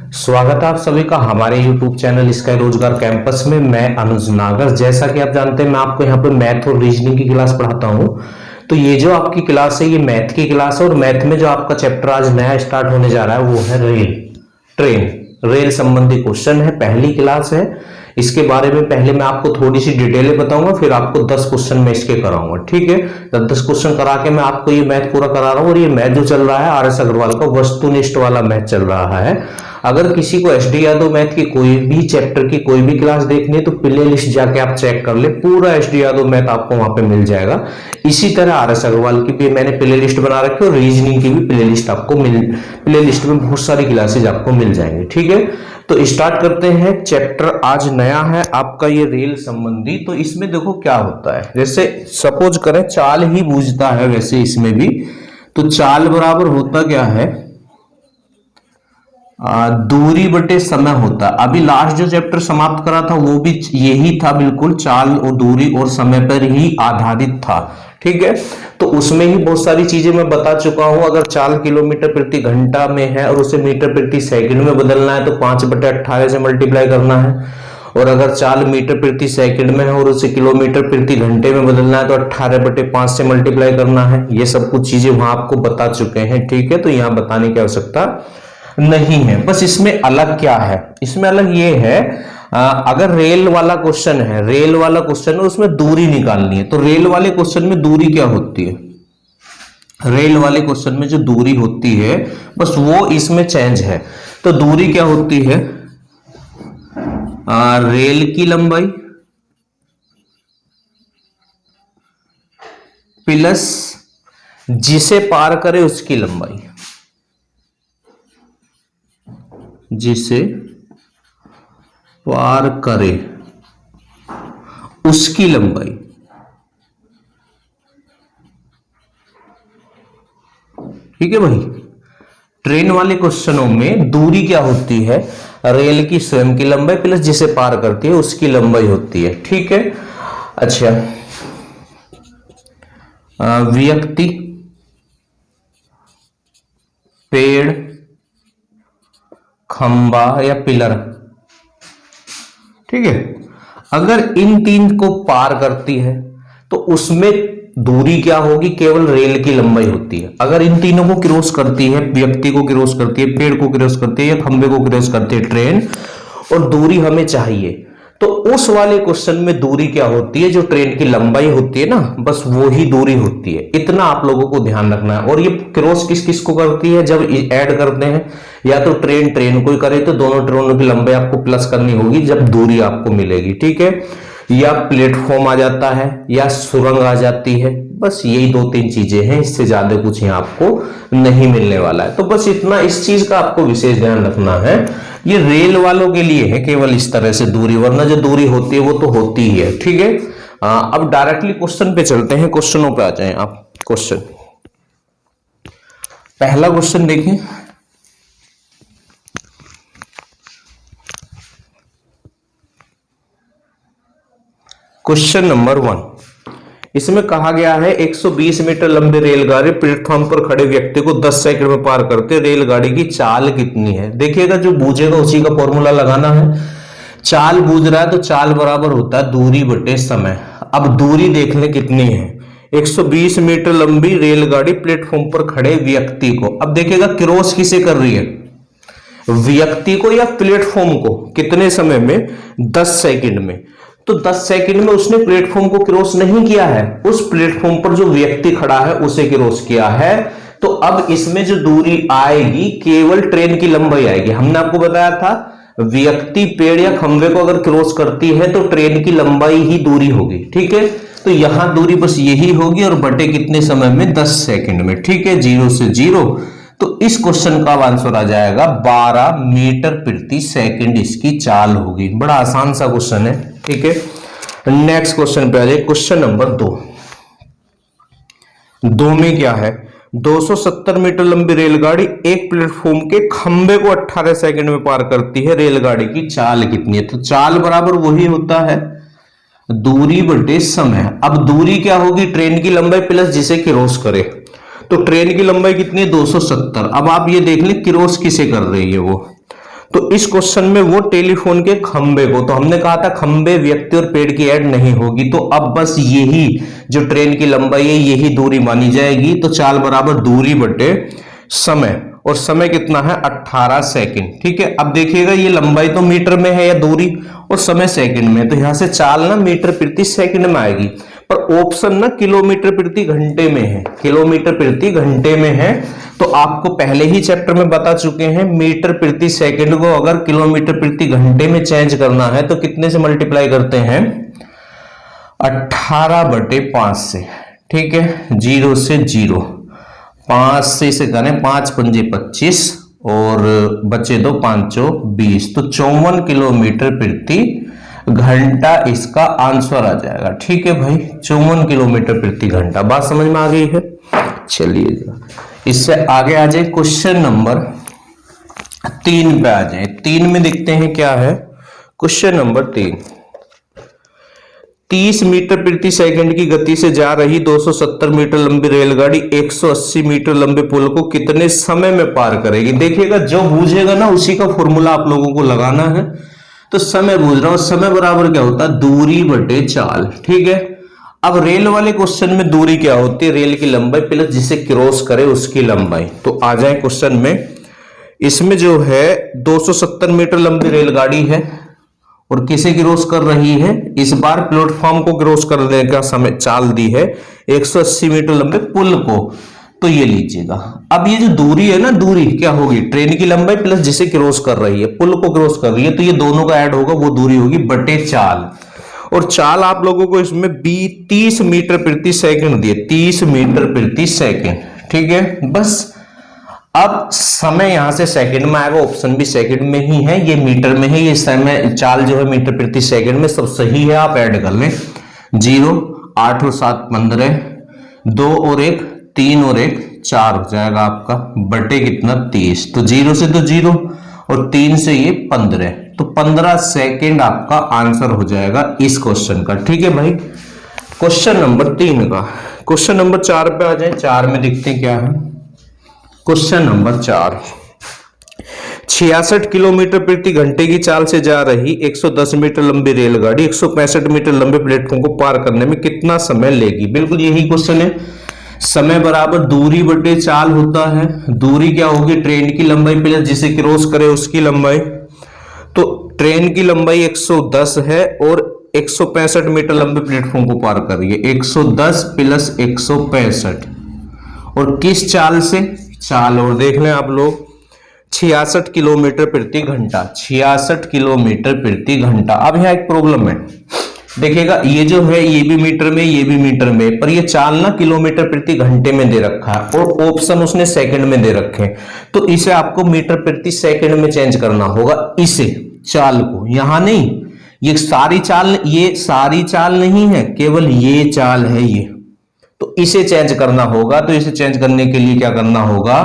स्वागत है आप सभी का हमारे YouTube चैनल स्काई रोजगार कैंपस में। मैं अनुज नागर। जैसा कि आप जानते हैं, मैं आपको यहाँ पे मैथ और रीजनिंग की क्लास पढ़ाता हूँ। तो ये जो आपकी क्लास है, ये मैथ की क्लास है और मैथ में जो आपका चैप्टर आज नया स्टार्ट होने जा रहा है वो है रेल संबंधी क्वेश्चन है। पहली क्लास है। इसके बारे में पहले मैं आपको थोड़ी सी डिटेलें बताऊंगा, फिर आपको 10 क्वेश्चन मैं इसके कराऊंगा। ठीक है, 10 क्वेश्चन करा के मैं आपको ये मैथ पूरा करा रहा हूँ। और ये मैथ जो चल रहा है आर एस अग्रवाल का वस्तुनिष्ठ वाला मैथ चल रहा है। अगर किसी को एस डी यादव मैथ की कोई भी चैप्टर की कोई भी क्लास देखनी है तो प्ले लिस्ट जाके आप चेक कर ले, पूरा एस डी यादव मैथ आपको वहां पे मिल जाएगा। इसी तरह आर एस अग्रवाल की भी मैंने प्ले लिस्ट बना रखी है और रीजनिंग की भी प्ले लिस्ट आपको प्ले लिस्ट में बहुत सारी क्लासेज आपको मिल जाएंगे। ठीक है, तो स्टार्ट करते हैं। चैप्टर आज नया है आपका ये रेल संबंधी। तो इसमें देखो क्या होता है, जैसे सपोज करें चाल ही बूझता है, वैसे इसमें भी तो चाल बराबर होता क्या है, दूरी बटे समय होता। अभी लास्ट जो चैप्टर समाप्त करा था वो भी यही था, बिल्कुल चाल और दूरी और समय पर ही आधारित था। ठीक है, तो उसमें ही बहुत सारी चीजें मैं बता चुका हूं। अगर चाल किलोमीटर प्रति घंटा में है और उसे मीटर प्रति सेकंड में बदलना है तो 5/18 से मल्टीप्लाई करना है। और अगर चाल मीटर प्रति सेकंड में है और उसे किलोमीटर प्रति घंटे में बदलना है तो 18/5 से मल्टीप्लाई करना है। ये सब कुछ चीजें वहां आपको बता चुके हैं। ठीक है, तो यहां बताने की आवश्यकता नहीं है। बस इसमें अलग क्या है, इसमें अलग ये है, अगर रेल वाला क्वेश्चन है, रेल वाला क्वेश्चन है उसमें दूरी निकालनी है। तो रेल वाले क्वेश्चन में दूरी क्या होती है, रेल वाले क्वेश्चन में जो दूरी होती है बस वो इसमें चेंज है। तो दूरी क्या होती है, रेल की लंबाई प्लस जिसे पार करे उसकी लंबाई, जिसे पार करे उसकी लंबाई। ठीक है भाई, ट्रेन वाले क्वेश्चनों में दूरी क्या होती है, रेल की स्वयं की लंबाई प्लस जिसे पार करती है उसकी लंबाई होती है। ठीक है, अच्छा, व्यक्ति, पेड़, खंबा या पिलर। ठीक है, अगर इन तीन को पार करती है तो उसमें दूरी क्या होगी, केवल रेल की लंबाई होती है। अगर इन तीनों को क्रॉस करती है, व्यक्ति को क्रॉस करती है, पेड़ को क्रॉस करती है या खंबे को क्रॉस करती है ट्रेन, और दूरी हमें चाहिए, तो उस वाले क्वेश्चन में दूरी क्या होती है, जो ट्रेन की लंबाई होती है ना, बस वो ही दूरी होती है। इतना आप लोगों को ध्यान रखना है। और ये क्रॉस किस किस को करती है, जब ऐड करते हैं, या तो ट्रेन को ही करे तो दोनों ट्रेनों की लंबाई आपको प्लस करनी होगी जब दूरी आपको मिलेगी। ठीक है, या प्लेटफॉर्म आ जाता है या सुरंग आ जाती है, बस यही 2-3 चीजें हैं, इससे ज्यादा कुछ यहाँ आपको नहीं मिलने वाला है। तो बस इतना इस चीज का आपको विशेष ध्यान रखना है। ये रेल वालों के लिए है केवल इस तरह से दूरी, वरना जो दूरी होती है वो तो होती ही है। ठीक है, अब डायरेक्टली क्वेश्चन पे चलते हैं, क्वेश्चनों पे आ जाएं आप। क्वेश्चन, पहला क्वेश्चन देखें। क्वेश्चन नंबर 1, इसमें कहा गया है 120 मीटर लंबी रेलगाड़ी प्लेटफॉर्म पर खड़े व्यक्ति को 10 सेकंड में पार करते, रेलगाड़ी की चाल कितनी है। देखिएगा, जो बूझेगा उसी का फॉर्मूला लगाना है। चाल बूझ रहा है तो चाल बराबर होता है दूरी बटे समय। अब दूरी देख ले कितनी है, 120 मीटर लंबी रेलगाड़ी प्लेटफॉर्म पर खड़े व्यक्ति को। अब देखिएगा क्रॉस किसे कर रही है, व्यक्ति को या प्लेटफॉर्म को, कितने समय में, 10 सेकंड में। तो 10 सेकंड में उसने प्लेटफॉर्म को क्रॉस नहीं किया है, उस प्लेटफॉर्म पर जो व्यक्ति खड़ा है उसे क्रॉस किया है। तो अब इसमें जो दूरी आएगी केवल ट्रेन की लंबाई आएगी। हमने आपको बताया था, व्यक्ति पेड़ या खंभे को अगर क्रॉस करती है तो ट्रेन की लंबाई ही दूरी होगी। ठीक है, तो यहां दूरी बस यही होगी और बटे कितने समय में, 10 सेकंड में। ठीक है, 0 से 0। तो इस क्वेश्चन का आंसर आ जाएगा 12 मीटर प्रति सेकंड इसकी चाल होगी। बड़ा आसान सा क्वेश्चन है। ठीक है, नेक्स्ट क्वेश्चन पे आ जाए। क्वेश्चन नंबर 2 में क्या है, 270 मीटर लंबी रेलगाड़ी एक प्लेटफॉर्म के खंबे को 18 सेकंड में पार करती है, रेलगाड़ी की चाल कितनी है। तो चाल बराबर वही होता है दूरी बटे समय। अब दूरी क्या होगी, ट्रेन की लंबाई प्लस जिसे क्रॉस करे। तो ट्रेन की लंबाई कितनी है, 270। अब आप ये देख लें क्रॉस किसे कर रही है वो, तो इस क्वेश्चन में वो टेलीफोन के खंबे को, तो हमने कहा था खंबे, व्यक्ति और पेड़ की ऐड नहीं होगी, तो अब बस यही जो ट्रेन की लंबाई है यही दूरी मानी जाएगी। तो चाल बराबर दूरी बटे समय, और समय कितना है 18 सेकंड। ठीक है, अब देखिएगा ये लंबाई तो मीटर में है या दूरी, और समय सेकंड में, तो यहां से चाल ना मीटर प्रति सेकंड में आएगी, पर ऑप्शन ना किलोमीटर प्रति घंटे में है, किलोमीटर प्रति घंटे में है। तो आपको पहले ही चैप्टर में बता चुके हैं, मीटर प्रति सेकंड को अगर किलोमीटर प्रति घंटे में चेंज करना है तो कितने से मल्टीप्लाई करते हैं, 18/5 से। ठीक है, 0 से 0, 5 से इसे करें 5 पंजे 25 और बचे दो 5 चौक 20, तो 54 किलोमीटर प्रति घंटा इसका आंसर आ जाएगा। ठीक है भाई, 54 किलोमीटर प्रति घंटा। बात समझ में आ गई है? चलिए इससे आगे आ जाए, क्वेश्चन नंबर 3 पे आ जाए। 3 में देखते हैं क्या है। क्वेश्चन नंबर 3, 30 मीटर प्रति सेकंड की गति से जा रही 270 मीटर लंबी रेलगाड़ी 180 मीटर लंबे पुल को कितने समय में पार करेगी। देखिएगा जो बूझेगा ना उसी का फॉर्मूला आप लोगों को लगाना है। तो समय बूझ रहा हूं, समय बराबर क्या होता है, दूरी बटे चाल। ठीक है, अब रेल वाले क्वेश्चन में दूरी क्या होती है, रेल की लंबाई प्लस जिसे क्रॉस करे उसकी लंबाई। तो आ जाए क्वेश्चन में, इसमें जो है 270 मीटर लंबी रेलगाड़ी है और किसे क्रॉस कर रही है, इस बार प्लेटफॉर्म को क्रॉस करने का समय चाल दी है 180 मीटर लंबे पुल को। तो ये लीजिएगा, अब ये जो दूरी है ना, दूरी क्या होगी, ट्रेन की लंबाई प्लस जिसे क्रॉस कर रही है, पुल को क्रॉस कर रही है, तो ये दोनों का ऐड होगा, वो दूरी होगी बटे चाल। और चाल आप लोगों को इसमें 30 मीटर प्रति सेकंड दिए, 30 मीटर प्रति सेकंड। ठीक है, बस अब समय यहां से सेकंड में आएगा, ऑप्शन भी सेकंड में ही है, ये मीटर में है, ये समय चाल जो है मीटर प्रति सेकंड में, सब सही है, आप ऐड कर लें। 0, 8 और 7 15, 2 और 1 3 और 1 4 हो जाएगा आपका, बटे कितना 30। तो 0 से तो 0 और 3 से ये 15, तो 15 सेकंड आपका आंसर हो जाएगा इस क्वेश्चन का। ठीक है भाई, क्वेश्चन नंबर 3 का। क्वेश्चन नंबर 4 पे आ जाए। 4 में देखते हैं क्या है। क्वेश्चन नंबर 4, 66 किलोमीटर प्रति घंटे की चाल से जा रही 110 मीटर लंबी रेलगाड़ी 165 मीटर लंबे प्लेटफॉर्म को पार करने में कितना समय लेगी। बिल्कुल यही क्वेश्चन है, समय बराबर दूरी बटे चाल होता है। दूरी क्या होगी, ट्रेन की लंबाई प्लस जिसे क्रॉस करे उसकी लंबाई। तो ट्रेन की लंबाई 110 है और 165 मीटर लंबे प्लेटफॉर्म को पार कर रही है, 110 प्लस 165, और किस चाल से, चाल और देख लें आप लोग, 66 किलोमीटर प्रति घंटा, 66 किलोमीटर प्रति घंटा। अब यहाँ एक प्रॉब्लम है, देखिएगा ये जो है ये भी मीटर में, ये भी मीटर में, पर ये चाल ना किलोमीटर प्रति घंटे में दे रखा है और ऑप्शन उसने सेकंड में दे रखे, तो इसे आपको मीटर प्रति सेकंड में चेंज करना होगा, इसे चाल को, यहां नहीं, ये सारी चाल नहीं है, केवल ये चाल है ये, तो इसे चेंज करना होगा। तो इसे चेंज करने के लिए क्या करना होगा,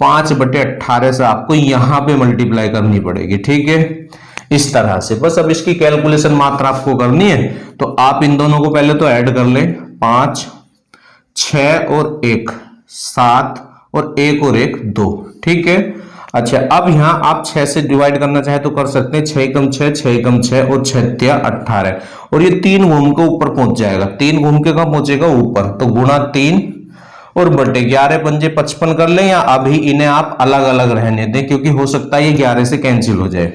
5/18 से आपको यहां पे मल्टीप्लाई करनी पड़ेगी। ठीक है, इस तरह से बस अब इसकी कैलकुलेशन मात्र आपको करनी है। तो आप इन दोनों को पहले तो ऐड कर लें, 5 6 और 1 7 और 1 और 1 2। ठीक है, अच्छा अब यहां आप 6 से डिवाइड करना चाहे तो कर सकते हैं, 6 कम 6 6 कम 6 और 6 18, और ये 3 घूम के ऊपर पहुंच जाएगा, 3 घूम के कहां पहुंचेगा, ऊपर, तो गुणा 3 और बटे 11 पंजे 55 कर लें, या अभी इन्हें आप अलग अलग रहने दें क्योंकि हो सकता है ये 11 से कैंसिल हो जाए।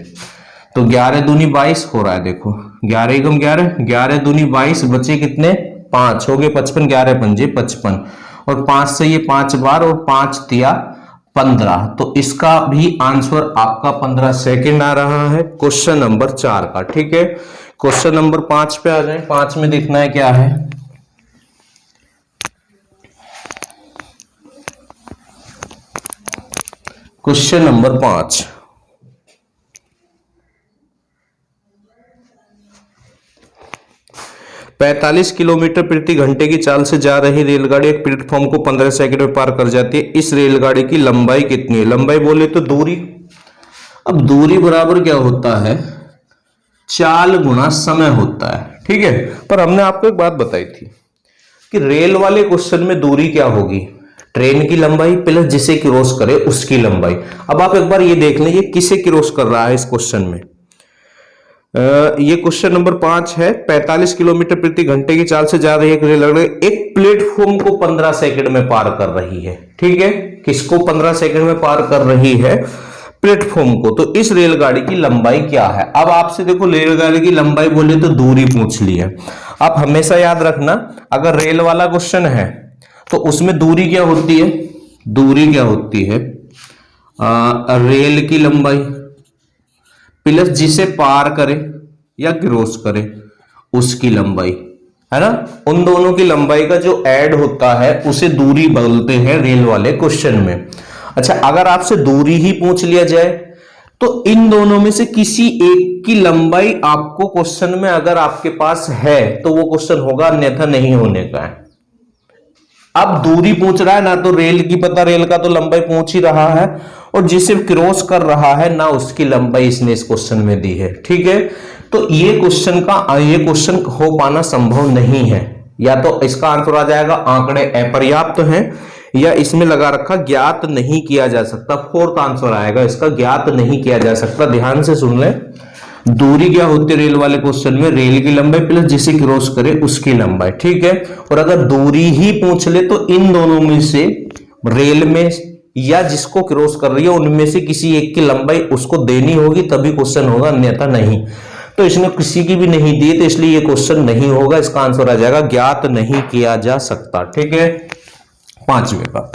तो 11 दूनी 22 हो रहा है, देखो 11 कम 11, 11 दूनी 22, बचे कितने 5 हो गए, 55, 11 पंजे 55, और 5 से ये 5 बार और 5 तिया 15, तो इसका भी आंसर आपका 15 सेकंड आ रहा है क्वेश्चन नंबर 4 का। ठीक है, क्वेश्चन नंबर 5 पे आ जाए। 5 में देखना है क्या है, क्वेश्चन नंबर 5, पैंतालीस किलोमीटर प्रति घंटे की चाल से जा रही रेलगाड़ी एक प्लेटफॉर्म को 15 सेकंड में पार कर जाती है। इस रेलगाड़ी की लंबाई कितनी है। लंबाई बोले तो दूरी, अब दूरी बराबर क्या होता है, चाल गुणा समय होता है। ठीक है, पर हमने आपको एक बात बताई थी कि रेल वाले क्वेश्चन में दूरी क्या होगी, ट्रेन की लंबाई प्लस जिसे क्रॉस करे उसकी लंबाई। अब आप एक बार ये देख लें ये किसे क्रॉस कर रहा है इस क्वेश्चन में। ये क्वेश्चन नंबर 5 है। 45 किलोमीटर प्रति घंटे की चाल से जा रही है रेलगाड़ी एक प्लेटफॉर्म को 15 सेकंड में पार कर रही है। ठीक है, किसको 15 सेकंड में पार कर रही है? प्लेटफॉर्म को। तो इस रेलगाड़ी की लंबाई क्या है? अब आपसे देखो रेलगाड़ी की लंबाई बोले तो दूरी पूछ ली है। आप हमेशा याद रखना अगर रेल वाला क्वेश्चन है तो उसमें दूरी क्या होती है? दूरी क्या होती है? रेल की लंबाई प्लस जिसे पार करे या क्रॉस करे उसकी लंबाई, है ना। उन दोनों की लंबाई का जो ऐड होता है उसे दूरी बोलते हैं रेल वाले क्वेश्चन में। अच्छा, अगर आपसे दूरी ही पूछ लिया जाए तो इन दोनों में से किसी एक की लंबाई आपको क्वेश्चन में अगर आपके पास है तो वो क्वेश्चन होगा, अन्यथा नहीं होने का है। अब दूरी पूछ रहा है ना, तो रेल की पता, रेल का तो लंबाई पूछ ही रहा है, और जिसे क्रॉस कर रहा है ना उसकी लंबाई इसने इस क्वेश्चन में दी है। ठीक है, तो ये क्वेश्चन हो पाना संभव नहीं है। या तो इसका आंसर आ जाएगा आंकड़े अपर्याप्त हैं, या इसमें लगा रखा ज्ञात नहीं किया जा सकता। फोर्थ आंसर आएगा इसका, ज्ञात नहीं किया जा सकता। ध्यान से सुन ले, दूरी क्या होती है रेल वाले क्वेश्चन में? रेल की लंबाई प्लस जिसे क्रॉस करे उसकी लंबाई। ठीक है, और अगर दूरी ही पूछ ले तो इन दोनों में से रेल में या जिसको क्रॉस कर रही है उनमें से किसी एक की लंबाई उसको देनी होगी, तभी क्वेश्चन होगा, अन्यथा नहीं। तो इसने किसी की भी नहीं दी, तो इसलिए ये क्वेश्चन नहीं होगा। इसका आंसर आ जाएगा ज्ञात नहीं किया जा सकता। ठीक है, 5वें का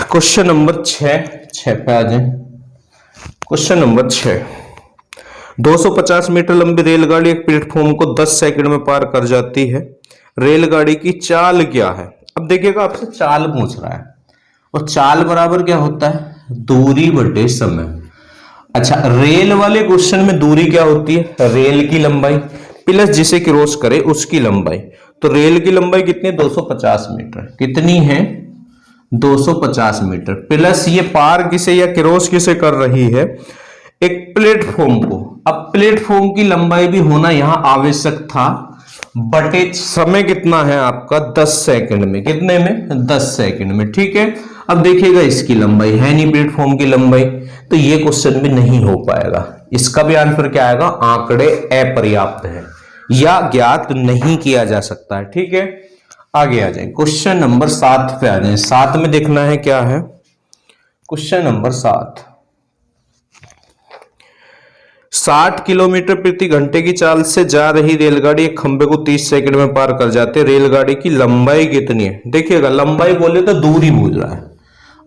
क्वेश्चन नंबर 6 पे आ जाए। क्वेश्चन नंबर 6, 250 मीटर लंबी रेलगाड़ी एक प्लेटफॉर्म को 10 सेकंड में पार कर जाती है। रेलगाड़ी की चाल क्या है? अब देखिएगा आपसे चाल पूछ रहा है, और चाल बराबर क्या होता है? दूरी बटे समय। अच्छा, रेल वाले क्वेश्चन में दूरी क्या होती है? रेल की लंबाई प्लस जिसे क्रॉस करे उसकी लंबाई। तो रेल की लंबाई कितनी? 250 मीटर। कितनी है? 250 मीटर प्लस ये पार किसे या क्रॉस किसे कर रही है? एक प्लेटफॉर्म को। अब प्लेटफॉर्म की लंबाई भी होना यहां आवश्यक था, बटे समय कितना है आपका? 10 सेकंड में। कितने में? 10 सेकंड में। ठीक है, अब देखिएगा इसकी लंबाई है नहीं प्लेटफॉर्म की लंबाई, तो ये क्वेश्चन भी नहीं हो पाएगा। इसका भी आंसर क्या आएगा? आंकड़े अपर्याप्त है या ज्ञात नहीं किया जा सकता है। ठीक है, आगे आ जाए। क्वेश्चन नंबर 7 पे आ जाए। 7 में देखना है क्या है? क्वेश्चन नंबर 7, 60 किलोमीटर प्रति घंटे की चाल से जा रही रेलगाड़ी एक खंबे को 30 सेकंड में पार कर जाती है। रेलगाड़ी की लंबाई कितनी है? देखिएगा लंबाई बोले तो दूरी पूछ रहा है।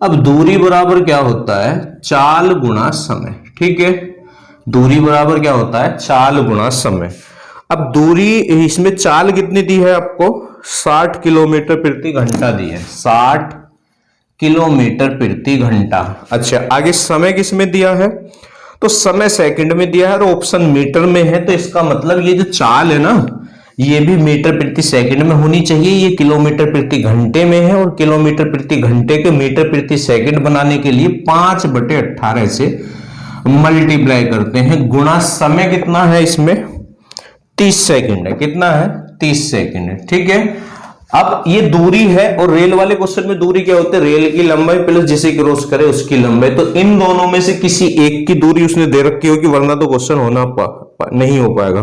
अब दूरी बराबर क्या होता है? चाल गुणा समय। ठीक है, दूरी बराबर क्या होता है? चाल गुणा समय। अब दूरी, इसमें चाल कितनी दी है आपको? 60 किलोमीटर प्रति घंटा दी है। 60 किलोमीटर प्रति घंटा। अच्छा, आगे समय किसमें दिया है? तो समय सेकंड में दिया है और ऑप्शन मीटर में है। तो इसका मतलब ये जो चाल है ना, ये भी मीटर प्रति सेकंड में होनी चाहिए। ये किलोमीटर प्रति घंटे में है, और किलोमीटर प्रति घंटे के मीटर प्रति सेकंड बनाने के लिए 5/18 से मल्टीप्लाई करते हैं, गुणा समय कितना है इसमें? 30 सेकंड है। कितना है? 30 सेकंड है। ठीक है, अब ये दूरी है, और रेल वाले क्वेश्चन में दूरी क्या होती है? रेल की लंबाई प्लस जिसे क्रॉस करे उसकी लंबाई। तो इन दोनों में से किसी एक की दूरी उसने दे रखी होगी, वरना तो क्वेश्चन होना नहीं हो पाएगा।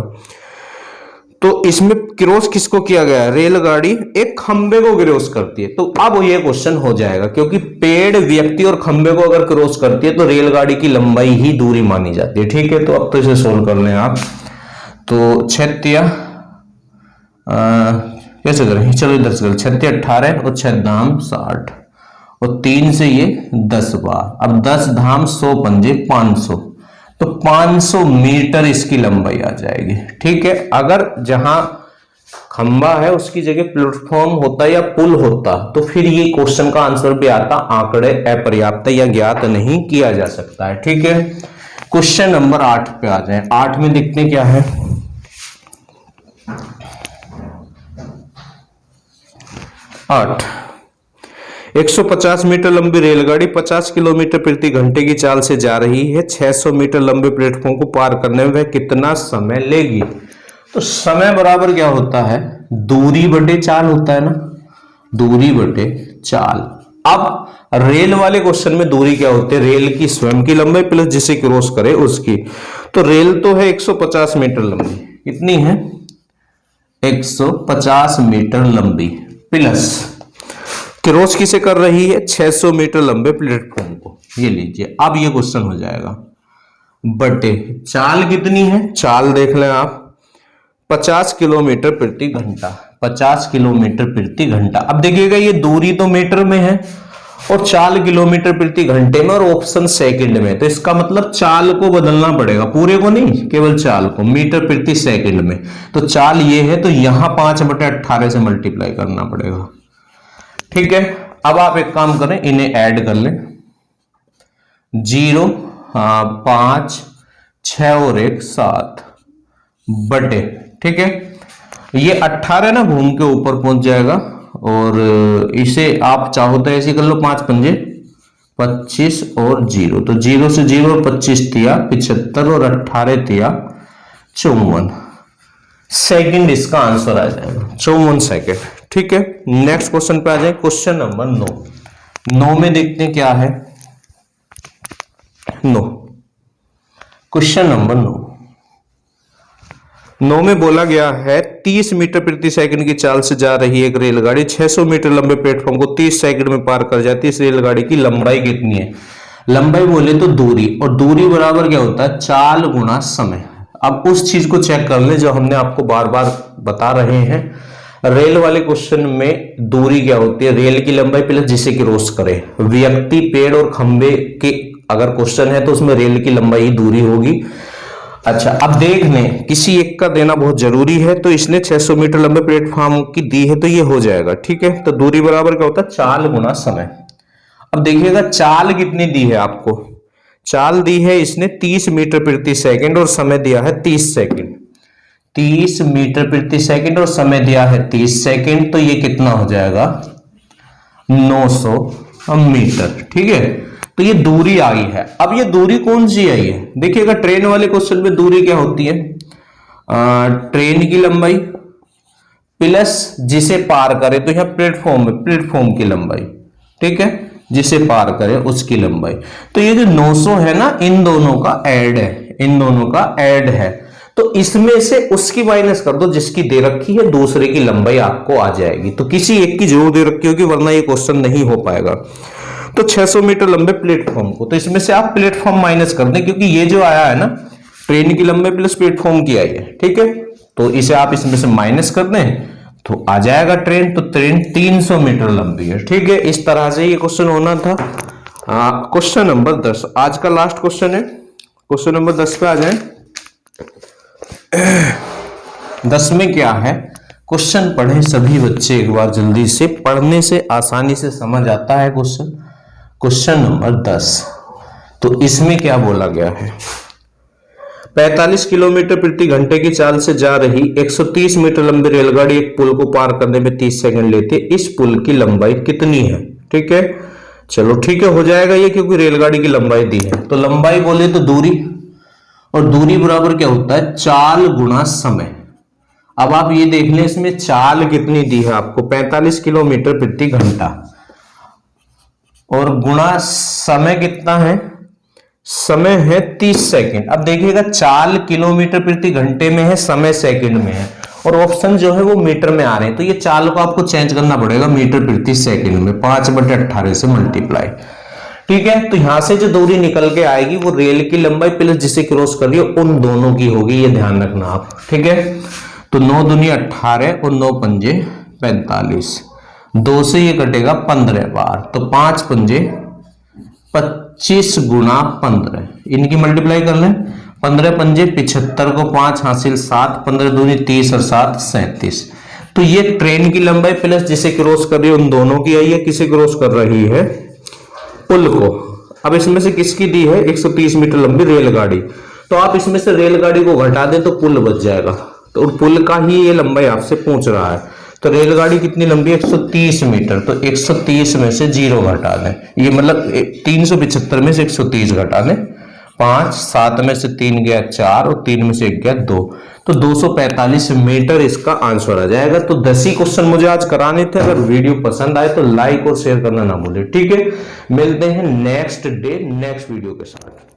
तो इसमें क्रॉस किसको किया गया है? रेलगाड़ी एक खंबे को क्रॉस करती है, तो अब ये क्वेश्चन हो जाएगा, क्योंकि पेड़, व्यक्ति और खंबे को अगर क्रॉस करती है तो रेलगाड़ी की लंबाई ही दूरी मानी जाती है। ठीक है, तो अब तो इसे सोल्व कर लें आप। तो 6 कैसे करें? चलो इधर से 6 18 और 6 धाम 60, और 3 से ये 10 बार। अब 10 धाम 100 पंजे 500, तो 500 मीटर इसकी लंबाई आ जाएगी। ठीक है, अगर जहां खंबा है उसकी जगह प्लेटफॉर्म होता या पुल होता तो फिर ये क्वेश्चन का आंसर भी आता, आंकड़े अपर्याप्त या ज्ञात नहीं किया जा सकता है। ठीक है, क्वेश्चन नंबर 8 पे आ जाए। 8 में देखते क्या है? 8, 150 मीटर लंबी रेलगाड़ी 50 किलोमीटर प्रति घंटे की चाल से जा रही है। 600 मीटर लंबे प्लेटफॉर्म को पार करने में वह कितना समय लेगी? तो समय बराबर क्या होता है? दूरी बटे चाल होता है ना, दूरी बटे चाल। अब रेल वाले क्वेश्चन में दूरी क्या होती है, रेल की स्वयं की लंबाई प्लस जिसे क्रॉस करे उसकी। तो रेल तो है 150 मीटर लंबी, कितनी है 150 मीटर लंबी, प्लस क्रॉस किसे कर रही है 600 मीटर लंबे प्लेटफॉर्म को। ये लीजिए, अब ये क्वेश्चन हो जाएगा बटे चाल कितनी है, चाल देख लें आप 50 किलोमीटर प्रति घंटा, 50 किलोमीटर प्रति घंटा। अब देखिएगा ये दूरी तो मीटर में है और चाल किलोमीटर प्रति घंटे में और ऑप्शन सेकंड में, तो इसका मतलब चाल को बदलना पड़ेगा, पूरे को नहीं केवल चाल को, मीटर प्रति सेकंड में। तो चाल ये है तो यहां 5/18 से मल्टीप्लाई करना पड़ेगा। ठीक है, अब आप एक काम करें, इन्हें ऐड कर लें, 0 5 6 और 1 7 बटे, ठीक है ये 18 ना घूम के ऊपर पहुंच जाएगा और इसे आप चाहो तो ऐसे कर लो, 5 पंजे 25 और 0, तो 0 से 0 25 दिया 75 और 18 दिया 54 सेकंड, इसका आंसर आ जाएगा 54 सेकंड। ठीक है, नेक्स्ट क्वेश्चन पे आ जाए, क्वेश्चन नंबर 9 में देखते हैं क्या है। 9 क्वेश्चन नंबर 9 में बोला गया है 30 मीटर प्रति सेकंड की चाल से जा रही एक रेलगाड़ी 600 मीटर लंबे प्लेटफॉर्म को 30 सेकंड में पार कर जाती है। इस रेलगाड़ी की लंबाई कितनी है? लंबाई बोले तो दूरी, और दूरी बराबर क्या होता है चाल गुणा समय। अब उस चीज को चेक कर ले जो हमने आपको बार बार बता रहे हैं, रेल वाले क्वेश्चन में दूरी क्या होती है, रेल की लंबाई प्लस जिसे क्रॉस करे। व्यक्ति, पेड़ और खंबे के अगर क्वेश्चन है तो उसमें रेल की लंबाई ही दूरी होगी। अच्छा, अब देख लें, किसी एक का देना बहुत जरूरी है, तो इसने 600 मीटर लंबे प्लेटफॉर्म की दी है तो ये हो जाएगा। ठीक है, तो दूरी बराबर क्या होता है चाल गुणा समय। अब देखिएगा चाल कितनी दी है आपको, चाल दी है इसने 30 मीटर प्रति सेकंड और समय दिया है 30 सेकंड। 30 मीटर प्रति सेकंड और समय दिया है 30 सेकंड, तो ये कितना हो जाएगा 900 मीटर। ठीक है, तो ये दूरी आई है। अब ये दूरी कौन सी आई है, देखिएगा ट्रेन वाले क्वेश्चन में दूरी क्या होती है, ट्रेन की लंबाई प्लस जिसे पार करे, तो यहाँ प्लेटफॉर्म में प्लेटफॉर्म की लंबाई, ठीक है जिसे पार करे उसकी लंबाई। तो ये जो 900 है ना, इन दोनों का ऐड है, इन दोनों का ऐड है, तो इसमें से उसकी माइनस कर दो जिसकी दे रखी है, दूसरे की लंबाई आपको आ जाएगी। तो किसी एक की जरूर दे रखी होगी वरना ये क्वेश्चन नहीं हो पाएगा। तो 600 मीटर लंबे प्लेटफॉर्म को, तो इसमें से आप प्लेटफॉर्म माइनस कर दें, क्योंकि ये जो आया है ना ट्रेन की लंबाई प्लस प्लेटफॉर्म की आई है। ठीक है, तो इसे आप इसमें से माइनस कर दें तो आ जाएगा ट्रेन, तो ट्रेन 300 मीटर लंबी है। ठीक है, इस तरह से ये क्वेश्चन होना था। क्वेश्चन नंबर 10 आज का लास्ट क्वेश्चन है। क्वेश्चन नंबर 10 पे आ जाए। 10 में क्या है, क्वेश्चन पढ़े सभी बच्चे एक बार जल्दी से, पढ़ने से आसानी से समझ आता है क्वेश्चन। क्वेश्चन नंबर 10, तो इसमें क्या बोला गया है, 45 किलोमीटर प्रति घंटे की चाल से जा रही 130 मीटर लंबी रेलगाड़ी एक पुल को पार करने में 30 सेकंड लेती है। इस पुल की लंबाई कितनी है? ठीक है, चलो ठीक है हो जाएगा ये, क्योंकि रेलगाड़ी की लंबाई दी है। तो लंबाई बोले तो दूरी, और दूरी बराबर क्या होता है चाल गुणा समय। अब आप ये देख लें इसमें चाल कितनी दी है आपको 45 किलोमीटर प्रति घंटा, और गुणा समय कितना है, समय है 30 सेकंड। अब देखिएगा चाल किलोमीटर प्रति घंटे में है, समय सेकंड में है, और ऑप्शन जो है वो मीटर में आ रहे हैं, तो ये चाल को आपको चेंज करना पड़ेगा मीटर प्रति सेकंड में, 5/18 से मल्टीप्लाई। ठीक है, तो यहां से जो दूरी निकल के आएगी वो रेल की लंबाई प्लस जिसे क्रॉस कर रही है उन दोनों की होगी, ये ध्यान रखना आप। ठीक है, तो 9 दूनी 18 और 9 पंजे 45, 2 से ये कटेगा 15 बार, तो 5 पंजे 25 गुणा 15, इनकी मल्टीप्लाई कर लें, 15 पंजे 75 को 5 हासिल 7, 15 दूनी 30 और 7 37। तो ये ट्रेन की लंबाई प्लस जिसे क्रॉस कर रही है उन दोनों की आई है, किसे क्रॉस कर रही है पुल को। अब इसमें से किसकी दी है 130 मीटर लंबी रेलगाड़ी, तो आप इसमें से रेलगाड़ी को घटा दें तो पुल बच जाएगा, तो पुल का ही ये लंबाई आपसे पूछ रहा है। तो रेलगाड़ी कितनी लंबी है 130 मीटर, तो 130 में से 0 घटा दें, ये मतलब 375 में से 130 घटा दें, 5, 7 में से 3 गया 4 और 3 में से 1 गया 2, तो 245 मीटर इसका आंसर आ जाएगा। तो 10 ही क्वेश्चन मुझे आज कराने थे। अगर वीडियो पसंद आए तो लाइक और शेयर करना ना भूले, ठीक है। मिलते हैं नेक्स्ट डे नेक्स्ट वीडियो के साथ।